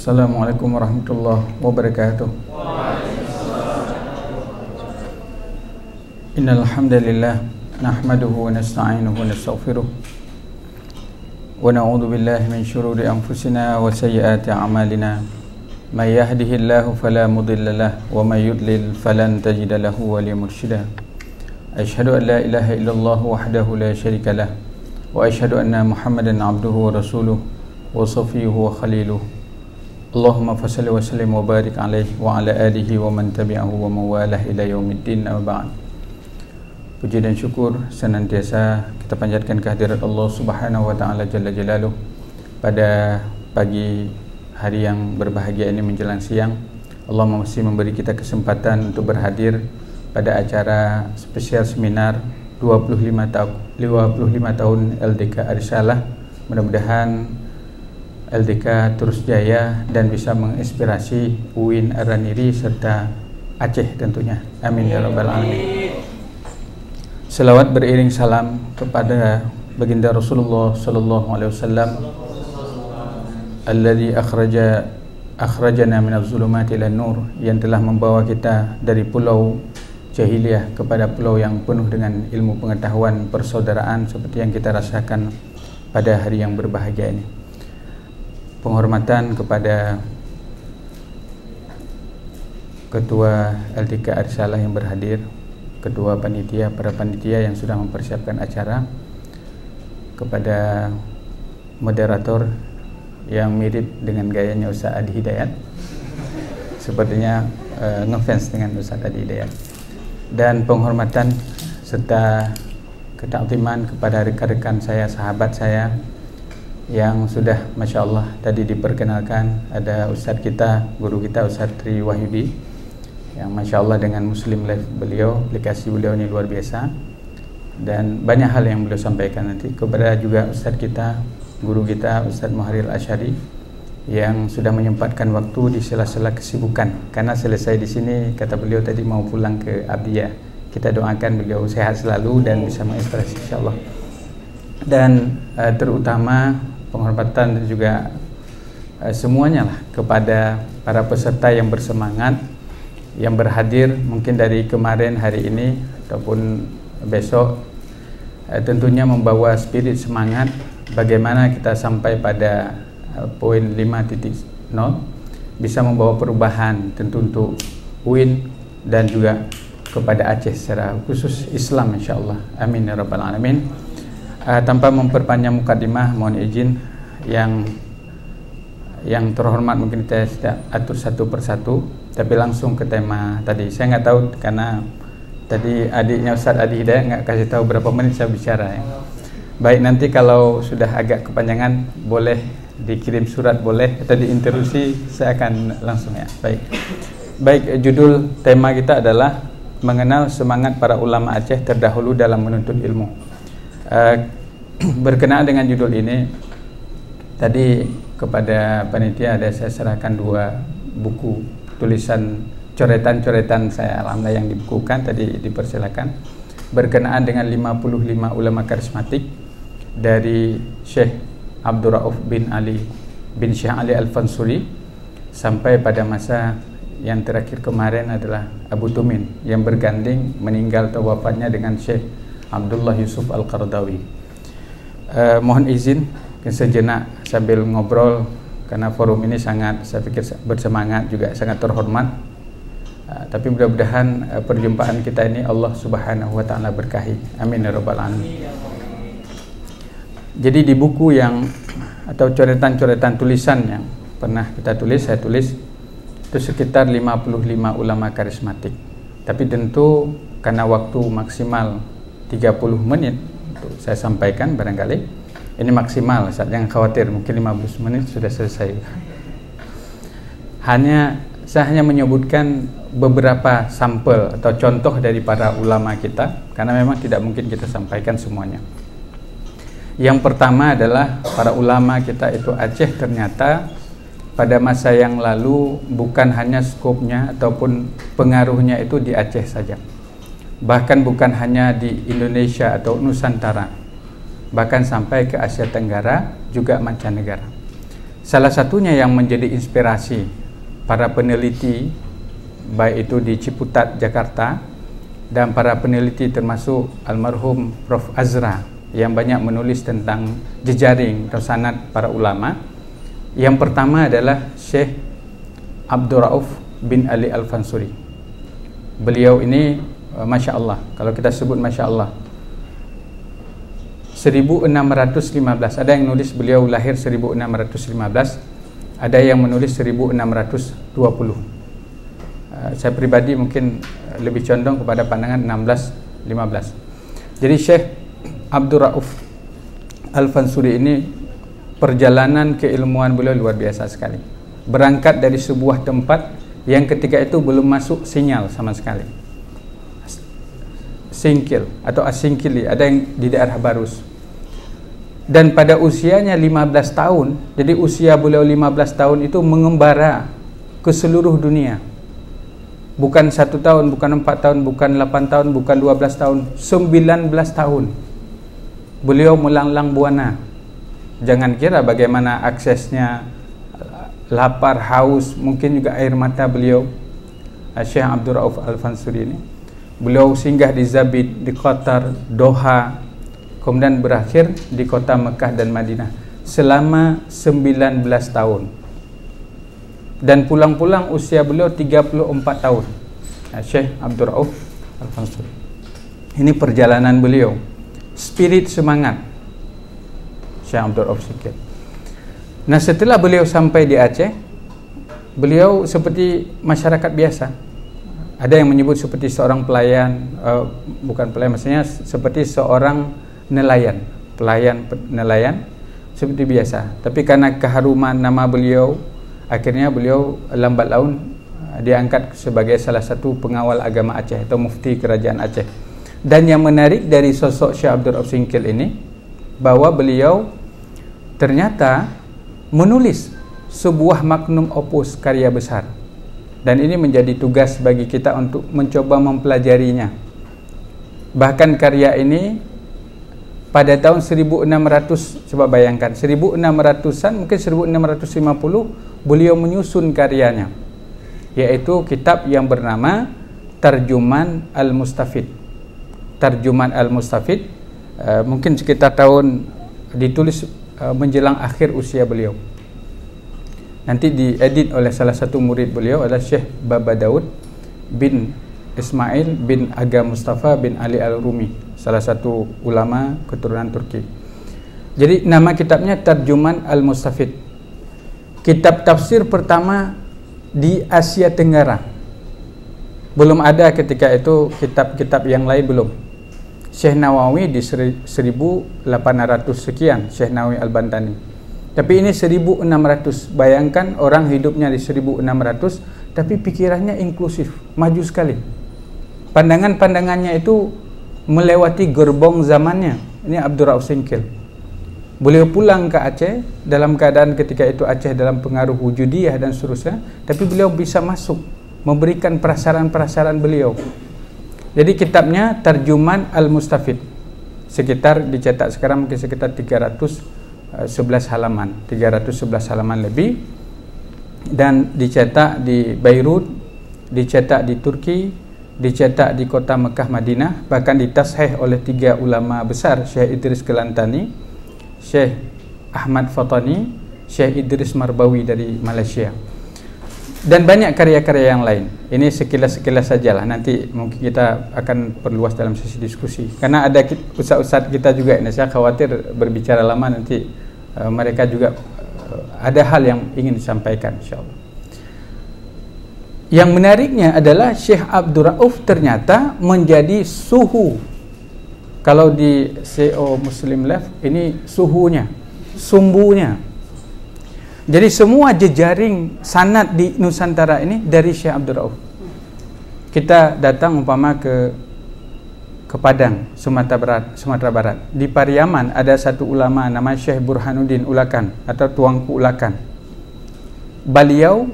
Assalamualaikum warahmatullahi wabarakatuh. Innal hamdalillah nahmaduhu wa nasta'inuhu wa nastaghfiruh wa na'udzu billahi min shururi anfusina wa sayyiati a'malina. May yahdihillahu fala mudilla lahu wa may yudlil falan tajida lahu waliyyan mursyida. Asyhadu an la ilaha illallah wahdahu la syarika lah wa asyhadu anna Muhammadan abduhu wa rasuluh wa safiyuhu wa khaliluh. Allahumma fassalli wa sallim wa barik alaihi wa ala alihi wa man tabi'ahu wa mawalah ila yaumiddin, amma ba'd. Puji dan syukur senantiasa kita panjatkan kehadirat Allah Subhanahu wa taala jalla jalaluh pada pagi hari yang berbahagia ini menjelang siang. Allah masih memberi kita kesempatan untuk berhadir pada acara spesial seminar 25 tahun LDK Arisalah. Mudah-mudahan LDK terus jaya dan bisa menginspirasi UIN Araniri serta Aceh tentunya. Amin ya rabbal alamin. Selawat beriring salam kepada baginda Rasulullah sallallahu alaihi wasallam alladzi akhrajana minadz zulumati ilan nur, yang telah membawa kita dari pulau jahiliyah kepada pulau yang penuh dengan ilmu pengetahuan persaudaraan seperti yang kita rasakan pada hari yang berbahagia ini. Penghormatan kepada Ketua LDK Arisalah yang berhadir, Ketua Panitia, para panitia yang sudah mempersiapkan acara, kepada moderator yang mirip dengan gayanya Ustaz Adi Hidayat, sepertinya ngefans dengan Ustaz Adi Hidayat, dan penghormatan serta ketakziman kepada rekan-rekan saya, sahabat saya yang sudah Masya Allah tadi diperkenalkan. Ada Ustadz kita, guru kita Ustadz Tri Wahyudi, yang Masya Allah dengan Muslim Life beliau, aplikasi beliau ini luar biasa, dan banyak hal yang beliau sampaikan nanti. Kepada juga Ustadz kita, guru kita Ustadz Muharrir Asyari, yang sudah menyempatkan waktu di sela-sela kesibukan, karena selesai di sini kata beliau tadi mau pulang ke Abdiyah. Kita doakan beliau sehat selalu dan bisa menginspirasi insya Allah. Dan terutama penghormatan dan juga semuanya lah kepada para peserta yang bersemangat, yang berhadir mungkin dari kemarin, hari ini ataupun besok, tentunya membawa spirit semangat bagaimana kita sampai pada poin 5.0 bisa membawa perubahan tentu untuk UIN dan juga kepada Aceh secara khusus Islam insyaallah. Amin ya rabbal alamin. Tanpa memperpanjang mukadimah, mohon izin yang terhormat mungkin kita tidak atur satu persatu, tapi langsung ke tema tadi. Saya nggak tahu karena tadi adiknya Ustadz Adi Hidayat nggak kasih tahu berapa menit saya bicara ya. Baik, nanti kalau sudah agak kepanjangan boleh dikirim surat, boleh, atau diinterupsi, saya akan langsung ya. Baik, judul tema kita adalah mengenal semangat para ulama Aceh terdahulu dalam menuntut ilmu. Berkenaan dengan judul ini, tadi kepada panitia ada saya serahkan 2 buku tulisan coretan-coretan saya alhamdulillah yang dibukukan, tadi dipersilakan, berkenaan dengan 55 ulama karismatik dari Syekh Abdul Rauf bin Syekh Ali Al-Fansuri sampai pada masa yang terakhir kemarin adalah Abu Tumin yang berganding meninggal atau wafatnya dengan Syekh Abdullah Yusuf Al-Qaradawi. Mohon izin sejenak sambil ngobrol, karena forum ini sangat, saya pikir bersemangat juga sangat terhormat. Tapi mudah-mudahan perjumpaan kita ini Allah Subhanahu wa taala berkahi. Amin ya rabbal alamin. Jadi di buku yang atau coretan-coretan tulisan yang pernah kita tulis, saya tulis itu sekitar 55 ulama karismatik. Tapi tentu karena waktu maksimal 30 menit untuk saya sampaikan, barangkali ini maksimal, saat yang khawatir mungkin 15 menit sudah selesai. Saya hanya menyebutkan beberapa sampel atau contoh dari para ulama kita, karena memang tidak mungkin kita sampaikan semuanya. Yang pertama adalah para ulama kita itu Aceh ternyata pada masa yang lalu bukan hanya skopnya ataupun pengaruhnya itu di Aceh saja, bahkan bukan hanya di Indonesia atau Nusantara, bahkan sampai ke Asia Tenggara juga mancanegara. Salah satunya yang menjadi inspirasi para peneliti, baik itu di Ciputat, Jakarta, dan para peneliti termasuk almarhum Prof. Azra yang banyak menulis tentang jejaring atau sanad para ulama. Yang pertama adalah Syekh Abdul Rauf bin Ali Al-Fansuri. Beliau ini Masya Allah, kalau kita sebut Masya Allah, 1615. Ada yang nulis beliau lahir 1615, ada yang menulis 1620. Saya pribadi mungkin lebih condong kepada pandangan 1615. Jadi Syekh Abdul Rauf Al-Fansuri ini, perjalanan keilmuan beliau luar biasa sekali. Berangkat dari sebuah tempat yang ketika itu belum masuk sinyal sama sekali, Singkil atau Asingkili, ada yang di daerah Barus. Dan pada usianya 15 tahun, jadi usia beliau 15 tahun itu mengembara ke seluruh dunia. Bukan 1 tahun, bukan 4 tahun, bukan 8 tahun, bukan 12 tahun, 19 tahun. Beliau melanglang buana. Jangan kira bagaimana aksesnya, lapar, haus, mungkin juga air mata beliau. Syekh Abdul Rauf Al-Fansuri ini, beliau singgah di Zabid, di Qatar, Doha, kemudian berakhir di kota Mekah dan Madinah selama 19 tahun. Dan pulang-pulang usia beliau 34 tahun. Syekh Abdul Rauf Al-Fansuri. Ini perjalanan beliau, spirit semangat Syekh Abdul Rauf sikit. Nah, setelah beliau sampai di Aceh, beliau seperti masyarakat biasa. Ada yang menyebut seperti seorang pelayan, bukan pelayan, maksudnya seperti seorang nelayan, nelayan seperti biasa. Tapi karena keharuman nama beliau, akhirnya beliau lambat laun diangkat sebagai salah satu pengawal agama Aceh atau mufti kerajaan Aceh. Dan yang menarik dari sosok Syekh Abdul Rauf Singkil ini, bahwa beliau ternyata menulis sebuah magnum opus, karya besar. Dan ini menjadi tugas bagi kita untuk mencoba mempelajarinya. Bahkan karya ini pada tahun 1600, coba bayangkan, 1600-an, mungkin 1650, beliau menyusun karyanya, yaitu kitab yang bernama Tarjuman Al-Mustafid. Tarjuman Al-Mustafid, mungkin sekitar tahun, ditulis menjelang akhir usia beliau. Nanti diedit oleh salah satu murid beliau adalah Syekh Baba Daud bin Ismail bin Aga Mustafa bin Ali Al-Rumi, salah satu ulama keturunan Turki. Jadi nama kitabnya Tarjuman Al-Mustafid. Kitab tafsir pertama di Asia Tenggara. Belum ada ketika itu kitab-kitab yang lain, belum. Syekh Nawawi di 1800 sekian, Syekh Nawawi Al-Bantani. Tapi ini 1600. Bayangkan orang hidupnya di 1600, tapi pikirannya inklusif, maju sekali. Pandangan-pandangannya itu melewati gerbong zamannya. Ini Abdul Rauf Singkil. Beliau pulang ke Aceh dalam keadaan ketika itu Aceh dalam pengaruh Wujudiyah dan seterusnya, tapi beliau bisa masuk, memberikan prasaran-prasaran beliau. Jadi kitabnya Tarjuman Al-Mustafid, sekitar dicetak sekarang mungkin sekitar 311 halaman, 311 halaman lebih, dan dicetak di Beirut, dicetak di Turki, dicetak di kota Mekah, Madinah, bahkan ditashih oleh 3 ulama besar, Syekh Idris Kelantani, Syekh Ahmad Fatani, Syekh Idris Marbawi dari Malaysia, dan banyak karya-karya yang lain. Ini sekilas-sekilas sajalah, nanti mungkin kita akan perluas dalam sesi diskusi, karena ada ustaz-ustaz kita juga ini, saya khawatir berbicara lama nanti mereka juga ada hal yang ingin disampaikan, insyaallah. Yang menariknya adalah Syekh Abdul Rauf ternyata menjadi suhu. Kalau di CO Muslim Life ini suhunya, sumbunya. Jadi semua jejaring sanad di Nusantara ini dari Syekh Abdul Rauf. Kita datang umpama ke Padang, Sumatera Barat. Di Pariaman ada satu ulama nama Syekh Burhanuddin Ulakan atau Tuanku Ulakan. Beliau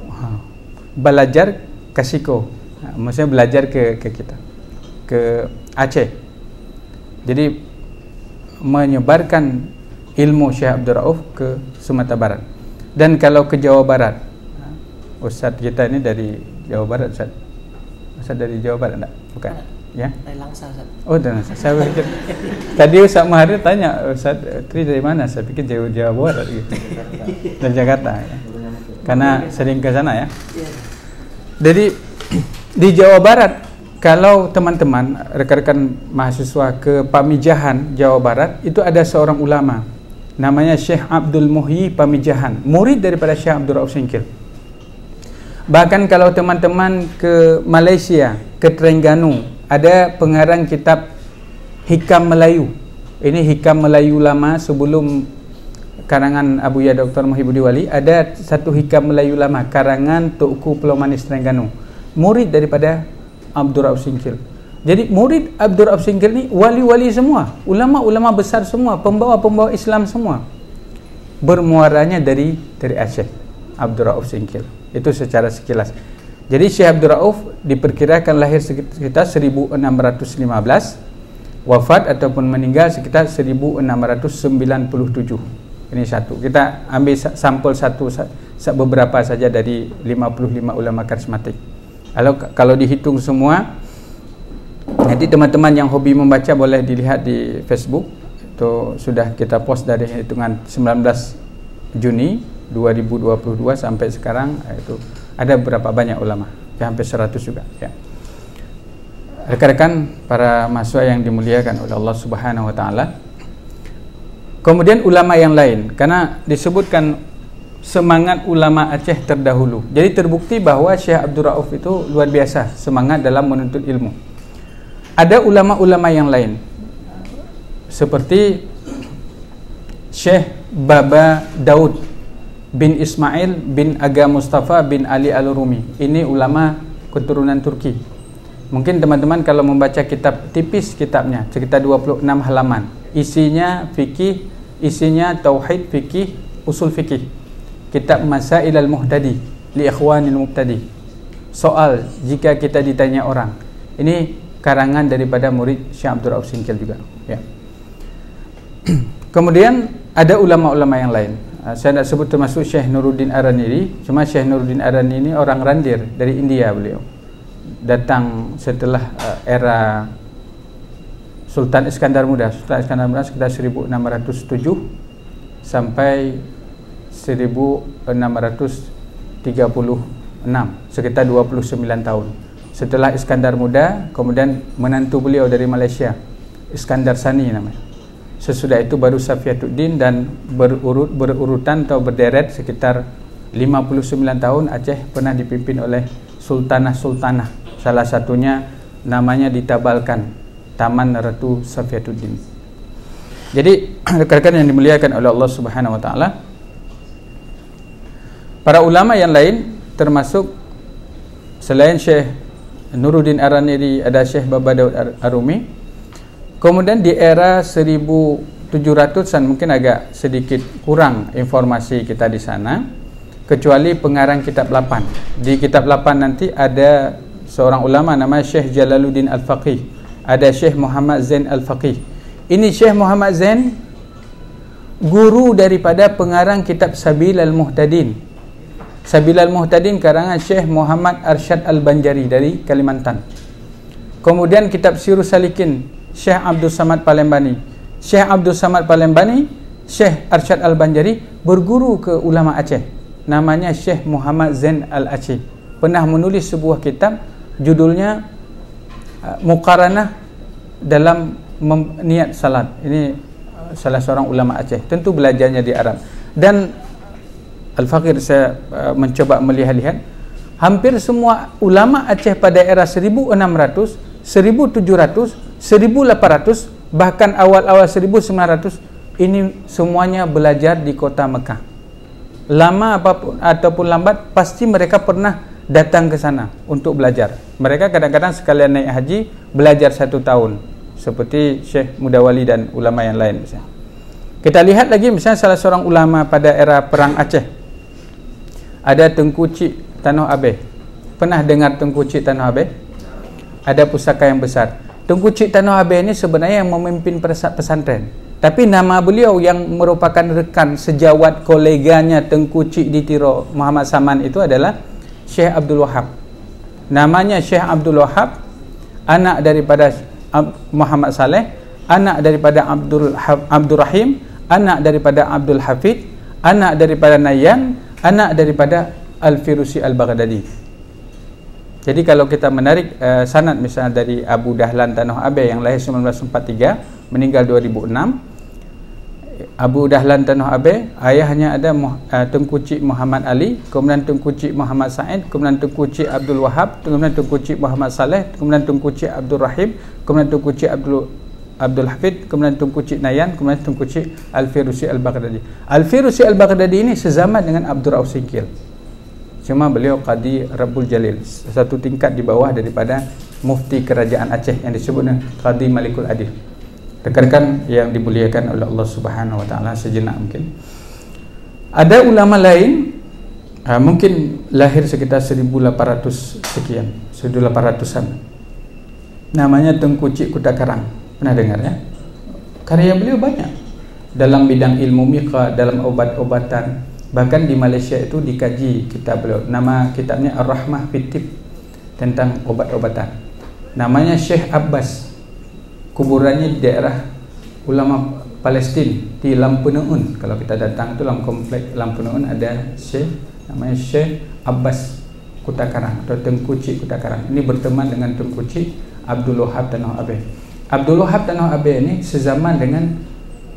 belajar ke Siko, maksudnya belajar ke kita, ke Aceh. Jadi menyebarkan ilmu Syekh Abdul Rauf ke Sumatera Barat. Dan kalau ke Jawa Barat, Ustaz kita ini dari Jawa Barat, Ustaz. Ustaz dari Jawa Barat enggak? Bukan. Ya? Dari Langsa, Ustaz. Oh, dari Langsa. Saya pikir tadi Ustaz Mahathir tanya, Ustaz Tri dari mana? Saya pikir Jawa Barat gitu. Dari Jakarta ya. Karena sering ke sana ya. Jadi di Jawa Barat, kalau teman-teman rekan-rekan mahasiswa ke Pamijahan Jawa Barat, itu ada seorang ulama namanya Syekh Abdul Muhyi Pamijahan, murid daripada Syekh Abdul Rauf Singkil. Bahkan kalau teman-teman ke Malaysia, ke Terengganu, ada pengarang kitab Hikam Melayu. Ini Hikam Melayu lama sebelum karangan Abuya Dr. Muhyiddin Wali. Ada satu Hikam Melayu lama karangan Tuku Pulau Manis Terengganu, murid daripada Abdul Rauf Singkil. Jadi murid Abdul Rauf Singkil ni wali-wali semua, ulama-ulama besar semua, pembawa-pembawa Islam semua. Bermuaranya dari Aceh, Abdul Rauf Singkil. Itu secara sekilas. Jadi Syekh Abdul Rauf diperkirakan lahir sekitar 1615, wafat ataupun meninggal sekitar 1697. Ini satu. Kita ambil sampel beberapa saja dari 55 ulama karismatik. Kalau dihitung semua, nanti teman-teman yang hobi membaca boleh dilihat di Facebook. Itu sudah kita post dari hitungan 19 Juni 2022 sampai sekarang. Itu ada berapa banyak ulama, ya, hampir 100 juga ya. Rekan-rekan para mahasiswa yang dimuliakan oleh Allah Subhanahu wa taala. Kemudian ulama yang lain, karena disebutkan semangat ulama Aceh terdahulu. Jadi terbukti bahwa Syekh Abdul Rauf itu luar biasa semangat dalam menuntut ilmu. Ada ulama-ulama yang lain seperti Syekh Baba Daud bin Ismail bin Aga Mustafa bin Ali Al-Rumi. Ini ulama keturunan Turki. Mungkin teman-teman kalau membaca kitab, tipis kitabnya, sekitar 26 halaman. Isinya fikih, isinya tauhid, fikih, usul fikih. Kitab Masail al-Muhtadi li Ikhwanil Mubtadi. Soal jika kita ditanya orang. Ini karangan daripada murid Syekh Abdul Rauf Singkil juga ya. Kemudian ada ulama-ulama yang lain. Saya nak sebut termasuk Syekh Nuruddin Araniri. Cuma Syekh Nuruddin Araniri ini orang Randir dari India beliau. Datang setelah era Sultan Iskandar Muda. Sultan Iskandar Muda sekitar 1607 sampai 1636, sekitar 29 tahun. Setelah Iskandar Muda, kemudian menantu beliau dari Malaysia, Iskandar Sani namanya. Sesudah itu baru Safiatuddin, dan berurutan atau berderet sekitar 59 tahun Aceh pernah dipimpin oleh sultanah-sultanah. Salah satunya namanya ditabalkan Taman Ratu Safiatuddin. Jadi rekan-rekan yang dimuliakan oleh Allah Subhanahu wa taala, para ulama yang lain termasuk selain Syekh Nuruddin Araniri ada Syekh Baba Daud Arumi. Kemudian di era 1700-an mungkin agak sedikit kurang informasi kita di sana, kecuali pengarang kitab 8. Di kitab 8 nanti ada seorang ulama namanya Syekh Jalaluddin Al-Faqih, ada Syekh Muhammad Zain Al-Faqih. Ini Syekh Muhammad Zain guru daripada pengarang kitab Sabil Al-Muhtadin. Sabil Al-Muhtadin karangan Syekh Muhammad Arsyad Al-Banjari dari Kalimantan. Kemudian kitab Sirus Salikin Syekh Abdul Samad Palembani. Syekh Abdul Samad Palembani, Syekh Arsyad Al-Banjari berguru ke ulama Aceh. Namanya Syekh Muhammad Zain Al-Aceh. Pernah menulis sebuah kitab judulnya Muqaranah dalam niat salat. Ini salah seorang ulama Aceh. Tentu belajarnya di Arab. Dan Al-Faqir saya mencoba melihat-lihat, hampir semua ulama Aceh pada era 1600, 1700, 1800, bahkan awal-awal 1900, ini semuanya belajar di kota Mekah. Lama apapun ataupun lambat, pasti mereka pernah datang ke sana untuk belajar. Mereka kadang-kadang sekalian naik haji belajar 1 tahun, seperti Syekh Mudawali dan ulama yang lain misalnya. Kita lihat lagi misalnya salah seorang ulama pada era perang Aceh, ada Tengku Cik Tanoh Abeh. Pernah dengar Tengku Cik Tanoh Abeh? Ada pusaka yang besar. Tengku Cik Tanoh Abeh ini sebenarnya yang memimpin pesantren. Tapi nama beliau yang merupakan rekan sejawat koleganya Tengku Cik di Tiro Muhammad Saman itu adalah Syekh Abdul Wahab. Namanya Syekh Abdul Wahab, anak daripada Muhammad Saleh, anak daripada Abdul Rahim, anak daripada Abdul Hafid, anak daripada Nayan, anak daripada Al-Firusi Al-Baghdadi. Jadi kalau kita menarik sanad misalnya dari Abu Dahlan Tanah Abe yang lahir 1943, meninggal 2006. Abu Dahlan Tanah Abe, ayahnya ada Tengku Cik Muhammad Ali, kemudian Tengku Cik Muhammad Said, kemudian Tengku Cik Abdul Wahab, kemudian Tengku Cik Muhammad Saleh, kemudian Tengku Cik Abdul Rahim, kemudian Tengku Cik Abdul Hafid, kemudian Tengku Cik Nayan, kemudian Tengku Cik Al-Firusi Al-Baghdadi. Al-Firusi Al-Baghdadi ini sezaman dengan Abdul Rauf Sikil. Cuma beliau Qadi Rabbul Jalil, satu tingkat di bawah daripada mufti kerajaan Aceh yang disebut dengan Qadi Malikul Adil. Rekan-rekan yang dimuliakan oleh Allah Subhanahu wa taala, sejenak mungkin. Ada ulama lain mungkin lahir sekitar 1800 sekian, 1800-an. Namanya Tengku Cik Kutakarang. Pernah dengar ya? Karya beliau banyak dalam bidang ilmu miqa, dalam obat-obatan. Bahkan di Malaysia itu dikaji kitab beliau. Nama kitabnya Ar-Rahmah Fit-Tib, tentang obat-obatan. Namanya Syekh Abbas. Kuburannya di daerah ulama Palestin di Lampeneun. Kalau kita datang tu dalam kompleks Lampeneun ada Syekh, namanya Syekh Abbas Kutakarang atau Tengku Cik Kutakarang. Ini berteman dengan Tengku Cik Abdul Wahab Tanah Abe. Abdul Wahab Tanah Abe ini sezaman dengan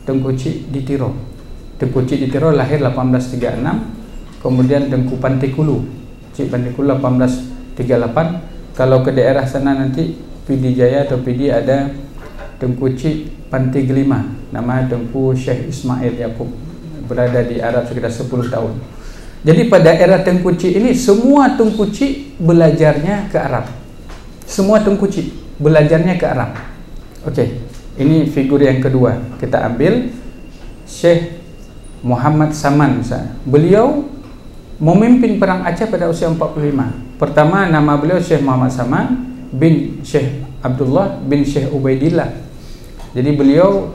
Tengku Cik di Tiro. Tengku Cik di Tiro lahir 1836, kemudian Tengku Pantikulu, Cik Pantikulu 1838. Kalau ke daerah sana nanti PD Jaya atau PD ada Tengku Cik Pantigelima, nama Tengku Syekh Ismail Yaqub, berada di Arab sekitar 10 tahun. Jadi pada era Tengku Cik ini semua Tengku Cik belajarnya ke Arab. Semua Tengku Cik belajarnya ke Arab. Okey, ini figur yang kedua. Kita ambil Syekh Muhammad Saman misalnya. Beliau memimpin perang Aceh pada usia 45. Pertama nama beliau Syekh Muhammad Saman bin Syekh Abdullah bin Syekh Ubaidillah. Jadi beliau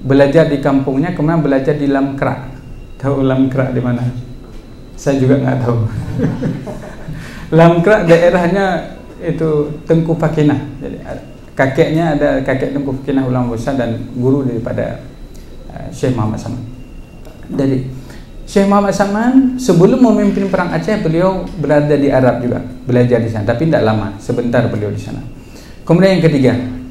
belajar di kampungnya, kemudian belajar di Lamkrak. Tahu Lamkrak di mana? Saya juga nggak tahu. Lamkrak daerahnya itu Tengku Fakinah. Jadi kakeknya ada kakek Tengku Fakinah ulama besar dan guru daripada Syekh Muhammad Saman. Jadi Syekh Muhammad Saman sebelum memimpin perang Aceh beliau berada di Arab juga, belajar di sana, tapi tidak lama, sebentar beliau di sana. Kemudian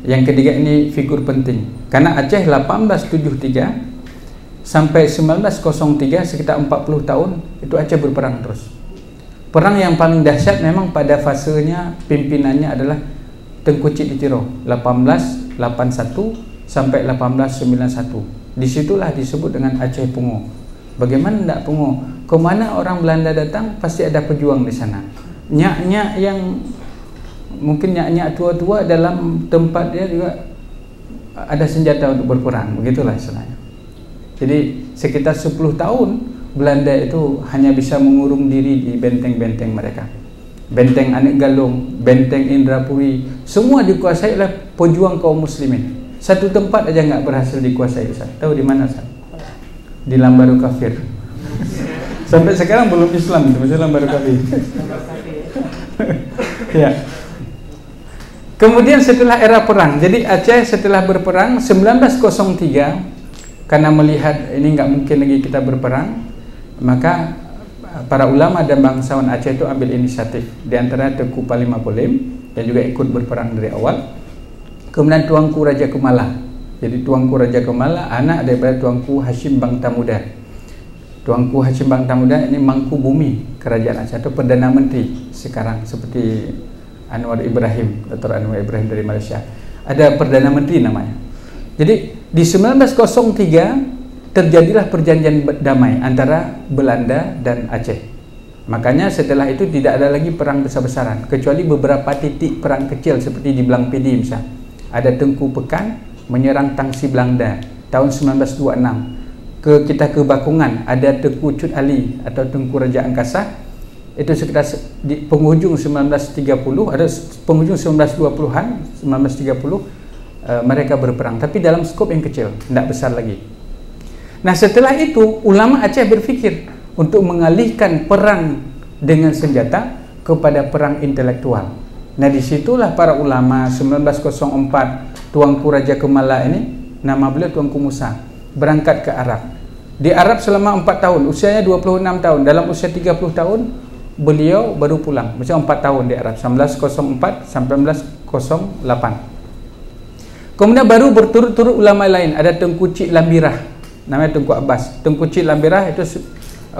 yang ketiga ini figur penting, karena Aceh 1873 sampai 1903 sekitar 40 tahun itu Aceh berperang terus. Perang yang paling dahsyat memang pada fasenya pimpinannya adalah Tengku Cik di Tiro 1881 sampai 1891. Disitulah disebut dengan Aceh Pungo. Bagaimana tidak Pungo? Kemana orang Belanda datang pasti ada pejuang di sana. Nyak-nyak yang mungkin nyak-nyak tua-tua dalam tempat dia juga ada senjata untuk berperang. Begitulah istilahnya. Jadi sekitar 10 tahun Belanda itu hanya bisa mengurung diri di benteng-benteng mereka. Benteng Anik Galung, benteng Indrapuri, semua dikuasai oleh pejuang kaum muslimin. Satu tempat aja nggak berhasil dikuasai. Tahu di mana? Di Lambaru Kafir. Sampai sekarang belum Islam itu, masih Lambaru Kafir. Ya. Kemudian setelah era perang, jadi Aceh setelah berperang 1903, karena melihat ini nggak mungkin lagi kita berperang, maka para ulama dan bangsawan Aceh itu ambil inisiatif. Di antara Tengku Palima Polim yang juga ikut berperang dari awal. Kemudian Tuanku Raja Kemala. Jadi Tuanku Raja Kemala anak daripada Tuanku Hashim Bangtamuda. Tuanku Hashim Bangtamuda ini mangku bumi kerajaan Aceh atau Perdana Menteri sekarang, seperti Anwar Ibrahim, Dr. Anwar Ibrahim dari Malaysia. Ada Perdana Menteri namanya. Jadi di 1903 terjadilah perjanjian damai antara Belanda dan Aceh. Makanya setelah itu tidak ada lagi perang besar-besaran, kecuali beberapa titik perang kecil seperti di Belang Pidi misalnya. Ada Tengku Pekan menyerang Tangsi Belanda tahun 1926. Kita ke Bakungan ada Tengku Cut Ali atau Tengku Raja Angkasa. Itu sekitar di penghujung 1930, ada penghujung 1920-an, 1930 mereka berperang, tapi dalam skop yang kecil, tidak besar lagi. Nah, setelah itu ulama Aceh berpikir untuk mengalihkan perang dengan senjata kepada perang intelektual. Nah, disitulah para ulama 1904 Tuanku Raja Kemala ini, nama beliau Tuanku Musa, berangkat ke Arab. Di Arab selama 4 tahun, usianya 26 tahun. Dalam usia 30 tahun beliau baru pulang. Macam 4 tahun di Arab, 1904 sampai 1908. Kemudian baru berturut-turut ulama lain. Ada Tengku Cik Lambirah, namanya Tengku Abbas. Tengku Cik Lambirah itu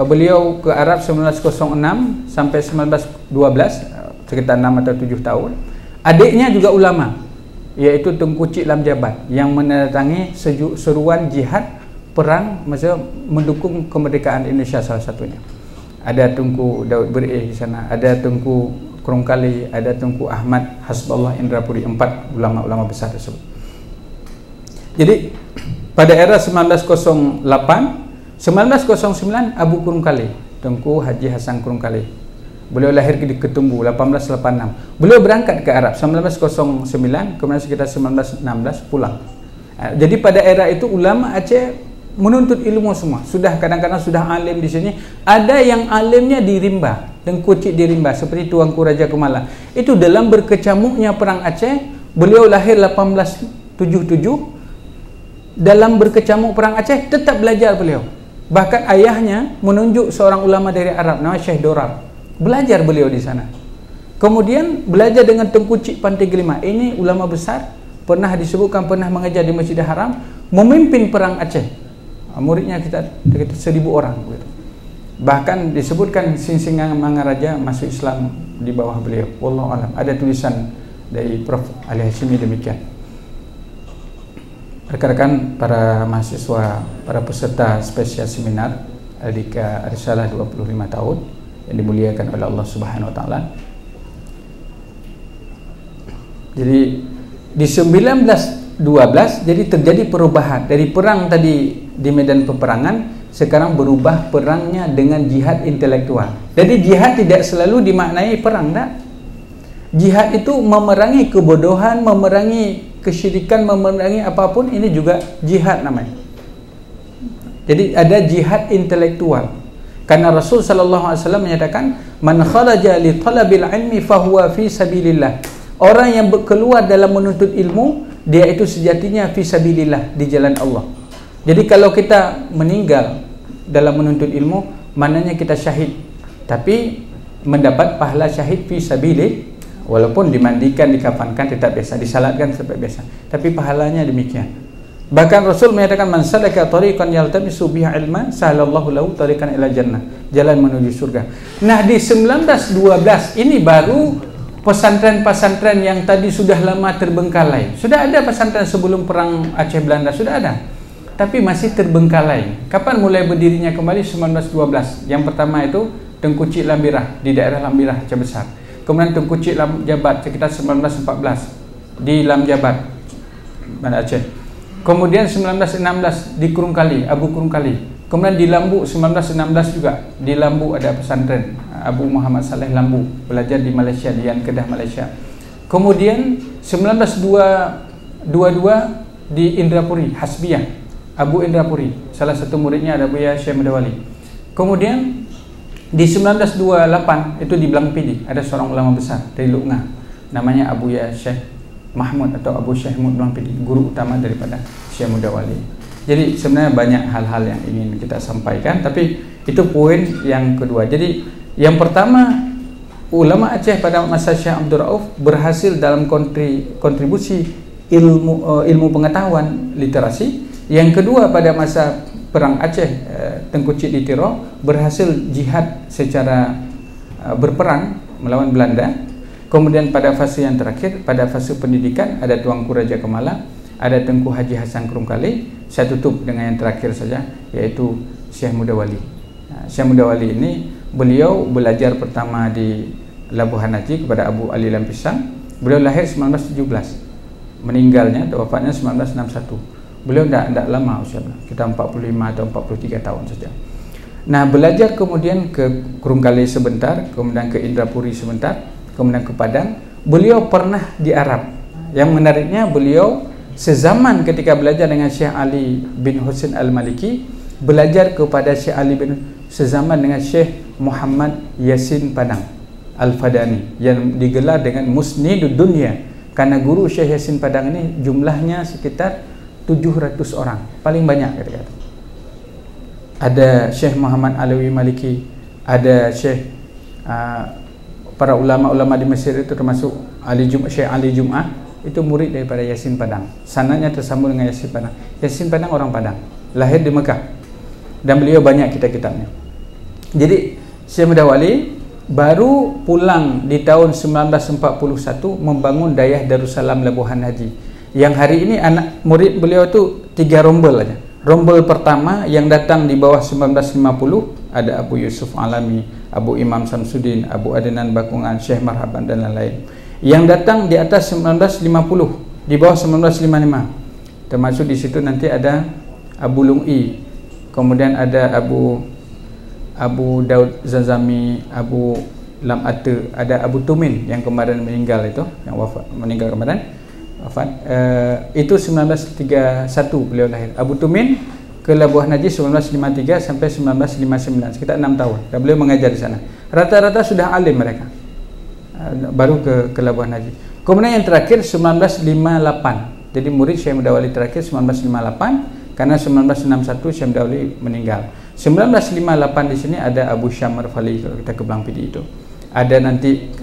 beliau ke Arab 1906 sampai 1912, sekitar 6 atau 7 tahun. Adiknya juga ulama, yaitu Tengku Cik Lam Jabat, yang mendatangi seruan jihad perang, maksudnya mendukung kemerdekaan Indonesia salah satunya. Ada Tengku Daud Beri di sana, ada Tengku Krongkali, ada Tengku Ahmad Hasbullah Indrapuri, 4 ulama-ulama besar tersebut. Jadi pada era 1908, 1909 Abu Krongkali, Tengku Haji Hasan Krongkali, beliau lahir di Ketumbu 1886. Beliau berangkat ke Arab 1909, kemudian sekitar 1916 pulang. Jadi pada era itu ulama Aceh menuntut ilmu semua. Sudah kadang-kadang sudah alim di sini, ada yang alimnya di Rimba, Tengku Cik di Rimba, seperti Tuanku Raja Kemala. Itu dalam berkecamuknya perang Aceh, beliau lahir 1877. Dalam berkecamuk perang Aceh tetap belajar beliau. Bahkan ayahnya menunjuk seorang ulama dari Arab namanya Syekh Dorar. Belajar beliau di sana. Kemudian belajar dengan Tengku Cik Pantai Gelima. Ini ulama besar, pernah disebutkan pernah mengajar di Masjidil Haram, memimpin perang Aceh. Muridnya kita 1000 orang gitu. Bahkan disebutkan Sinsingang Mangaraja masuk Islam di bawah beliau. Wallahu alam. Ada tulisan dari Prof Ali Hashimi demikian. Rekan-rekan para mahasiswa, para peserta spesial seminar Aldika Risalah 25 tahun yang dimuliakan oleh Allah Subhanahu wa taala. Jadi di 1912 jadi terjadi perubahan dari perang tadi di medan peperangan, sekarang berubah perangnya dengan jihad intelektual. Jadi jihad tidak selalu dimaknai perang, tak? Jihad itu memerangi kebodohan, memerangi kesyirikan, memerangi apapun, ini juga jihad namanya. Jadi ada jihad intelektual. Karena Rasul sallallahu alaihi wasallam menyatakan, "Man kharaja li talabil ilmi fahuwa fi sabilillah." Orang yang keluar dalam menuntut ilmu, dia itu sejatinya fi sabilillah, di jalan Allah. Jadi kalau kita meninggal dalam menuntut ilmu, maknanya kita syahid, tapi mendapat pahala syahid fi sabilillah. Walaupun dimandikan, dikafankan tetap biasa, disalatkan tetap biasa, tapi pahalanya demikian. Bahkan Rasul menyatakan, "Man salaka tariqan yaltamisu bihi ilman, sahalallahu lahu tariqan ila jannah." Jalan menuju surga. Nah, di 1912 ini baru pesantren-pesantren yang tadi sudah lama terbengkalai. Sudah ada pesantren sebelum perang Aceh Belanda, sudah ada, tapi masih terbengkalai. Kapan mulai berdirinya kembali? 1912. Yang pertama itu Tengku Cik Lambirah di daerah Lambirah Aceh Besar. Kemudian Tengku Cik Lam Jabat sekitar 1914 di Lam Jabat, Banda Aceh. Kemudian 1916 di Krongkali, Abu Krongkali. Kemudian di Lambu 1916 juga di Lambu ada pesantren Abu Muhammad Saleh Lambu, belajar di Malaysia, di Yan Kedah Malaysia. Kemudian 1922 di Indrapuri, Hasbiyah, Abu Indrapuri, salah satu muridnya ada Buya Syekh Mudawali. Kemudian di 1928 itu di Blangpidi ada seorang ulama besar dari Luqngah, namanya Abu Ya Syekh Mahmud atau Abu Syekh Mud Blangpidi, guru utama daripada Syekh Mudawali. Jadi sebenarnya banyak hal-hal yang ingin kita sampaikan, tapi itu poin yang kedua. Jadi yang pertama, ulama Aceh pada masa Syekh Abdul Rauf berhasil dalam kontribusi ilmu pengetahuan literasi. Yang kedua, pada masa perang Aceh, Tengku Cik di Tiro berhasil jihad secara berperang melawan Belanda. Kemudian pada fase yang terakhir, pada fase pendidikan, ada Tuanku Raja Kemala, ada Tengku Haji Hasan Krongkali. Saya tutup dengan yang terakhir saja, yaitu Syekh Mudawali. Syekh Mudawali ini beliau belajar pertama di Labuhan Haji kepada Abu Ali Lampisang. Beliau lahir 1917, meninggalnya atau wafatnya 1961. Beliau tidak lama usia, kita 45 atau 43 tahun saja. Nah, belajar kemudian ke Krongkali sebentar, kemudian ke Indrapuri sebentar, kemudian ke Padang. Beliau pernah di Arab. Yang menariknya, beliau sezaman ketika belajar dengan Syekh Ali bin Husain Al-Maliki, belajar kepada Syekh Ali bin sezaman dengan Syekh Muhammad Yasin Padang Al-Fadani yang digelar dengan Musnidud Dunya, karena guru Syekh Yasin Padang ini jumlahnya sekitar 700 orang, paling banyak kata-kata. Ada Syekh Muhammad Alawi Maliki, ada Syekh para ulama-ulama di Mesir itu termasuk Syekh Ali Jum'ah, itu murid daripada Yasin Padang. Sanadnya tersambung dengan Yasin Padang. Yasin Padang orang Padang, lahir di Mekah, dan beliau banyak kitab-kitabnya. Jadi Syekh Mudawali baru pulang di tahun 1941 membangun Dayah Darussalam Labuhan Haji, yang hari ini anak murid beliau itu 3 rombel aja. Rombel pertama yang datang di bawah 1950 ada Abu Yusuf Alami, Abu Imam Samsuddin, Abu Adnan Bakungan, Syekh Marhaban dan lain-lain. Yang datang di atas 1950, di bawah 1955. Termasuk di situ nanti ada Abu Lung'i, kemudian ada Abu Daud Zazami, Abu Lam Ate, ada Abu Tumin yang kemarin meninggal itu, yang meninggal kemarin. Itu 1931 beliau lahir. Abu Tumin ke Labuhan Haji 1953 sampai 1959, sekitar 6 tahun. Dan beliau mengajar di sana. Rata-rata sudah alim mereka. Baru ke Labuhan Haji. Kemudian yang terakhir 1958. Jadi murid Syekh Mudawali terakhir 1958, karena 1961 Syekh Mudawali meninggal. 1958 di sini ada Abu Syamar Fali, kalau kita ke Belangpidi itu. Ada nanti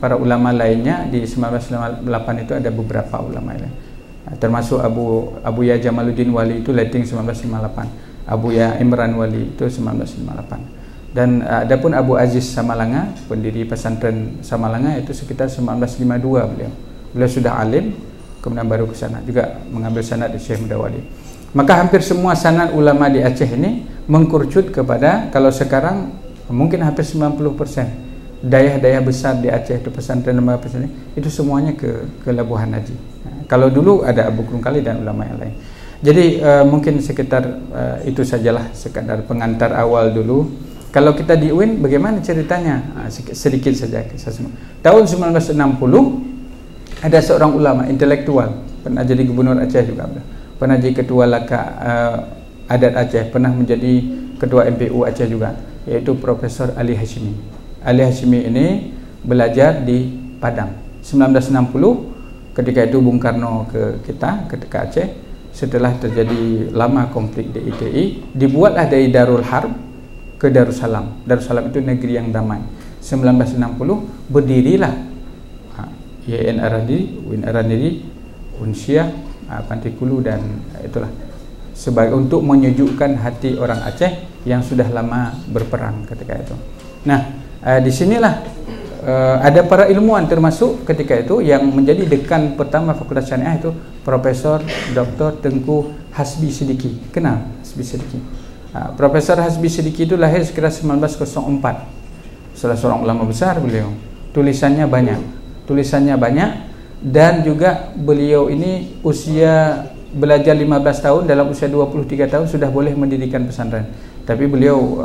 para ulama lainnya di 1958 itu ada beberapa ulama lain. Termasuk Abu Ya Jamaluddin Wali itu letting 1958, Abu Ya Imran Wali itu 1958, dan adapun Abu Aziz Samalanga, pendiri pesantren Samalanga, itu sekitar 1952 beliau sudah alim, kemudian baru ke sana juga mengambil sanad di Syekh Mudawali. Maka hampir semua sanad ulama di Aceh ini mengkerucut kepada, kalau sekarang mungkin hampir 90% dayah-dayah besar di Aceh itu pesantren lembaga pesantren itu semuanya ke Labuhan Haji. Kalau dulu ada Abu Kurung Kali dan ulama yang lain. Jadi mungkin sekitar itu sajalah sekadar pengantar awal dulu. Kalau kita di UIN bagaimana ceritanya? Sedikit saja. Tahun 1960 ada seorang ulama intelektual, pernah jadi gubernur Aceh juga, pernah jadi ketua Laka Adat Aceh, pernah menjadi ketua MPU Aceh juga, yaitu Profesor Ali Hashimi. Ali Hashimi ini belajar di Padang 1960. Ketika itu Bung Karno ke Aceh. Setelah terjadi lama konflik di ITI, dibuatlah dari Darul Harb ke Darussalam. Darussalam itu negeri yang damai. 1960 berdirilah YN Aradi, UIN Arandiri, Unsyah, Pantikulu, dan itulah sebagai untuk menyejukkan hati orang Aceh yang sudah lama berperang ketika itu. Nah, disinilah ada para ilmuwan, termasuk ketika itu yang menjadi dekan pertama Fakultas Syariah itu Profesor Dr. Tengku Hasbi Siddiqui. Kenal Hasbi Siddiqui? Profesor Hasbi Siddiqui itu lahir sekitar 1904. Salah seorang ulama besar beliau. Tulisannya banyak, dan juga beliau ini usia belajar 15 tahun, dalam usia 23 tahun sudah boleh mendirikan pesantren. Tapi beliau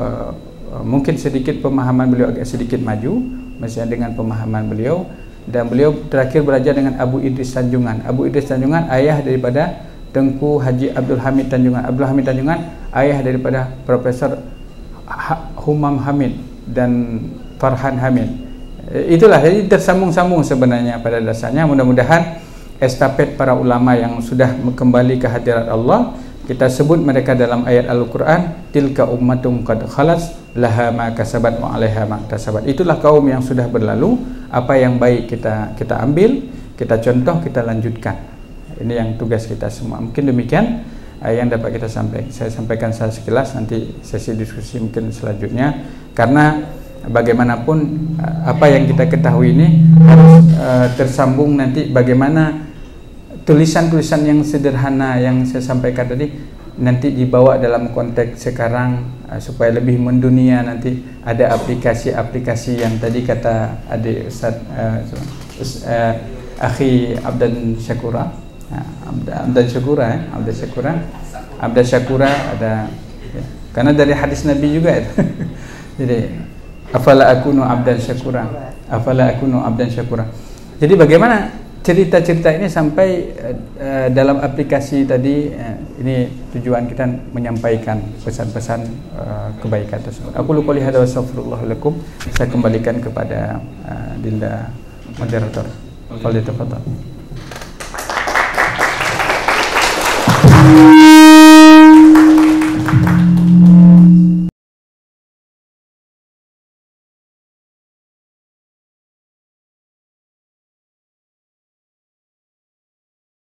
mungkin sedikit pemahaman beliau agak sedikit maju, masih dengan pemahaman beliau, dan beliau terakhir belajar dengan Abu Idris Tanjungan. Abu Idris Tanjungan ayah daripada Tengku Haji Abdul Hamid Tanjungan. Abdul Hamid Tanjungan ayah daripada Profesor Humam Hamid dan Farhan Hamid. Itulah, jadi tersambung-sambung sebenarnya pada dasarnya. Mudah-mudahan estafet para ulama yang sudah kembali ke hadirat Allah, kita sebut mereka dalam ayat Al-Quran, tilka ummatum qad khalas laha ma kasabat wa 'alaiha ma iktasabat. Itulah kaum yang sudah berlalu, apa yang baik kita ambil, kita contoh, kita lanjutkan. Ini yang tugas kita semua. Mungkin demikian yang dapat kita sampaikan. Saya sampaikan sekilas, nanti sesi diskusi mungkin selanjutnya, karena bagaimanapun apa yang kita ketahui ini harus tersambung nanti. Bagaimana tulisan-tulisan yang sederhana yang saya sampaikan tadi nanti dibawa dalam konteks sekarang, supaya lebih mendunia. Nanti ada aplikasi-aplikasi yang tadi kata adik Ustaz Akhi Abdan Syakura, Abdan Syakura ada ya. Karena dari hadis Nabi juga itu. Jadi afala akunu abdan syakura, afala akunu abdan syakura. Jadi bagaimana cerita-cerita ini sampai dalam aplikasi tadi, ini tujuan kita menyampaikan pesan-pesan kebaikan tersebut. Aku lupa lihat wa astaghfirullahaladzim. Saya kembalikan kepada Dinda moderator. Fadhil tafadhal.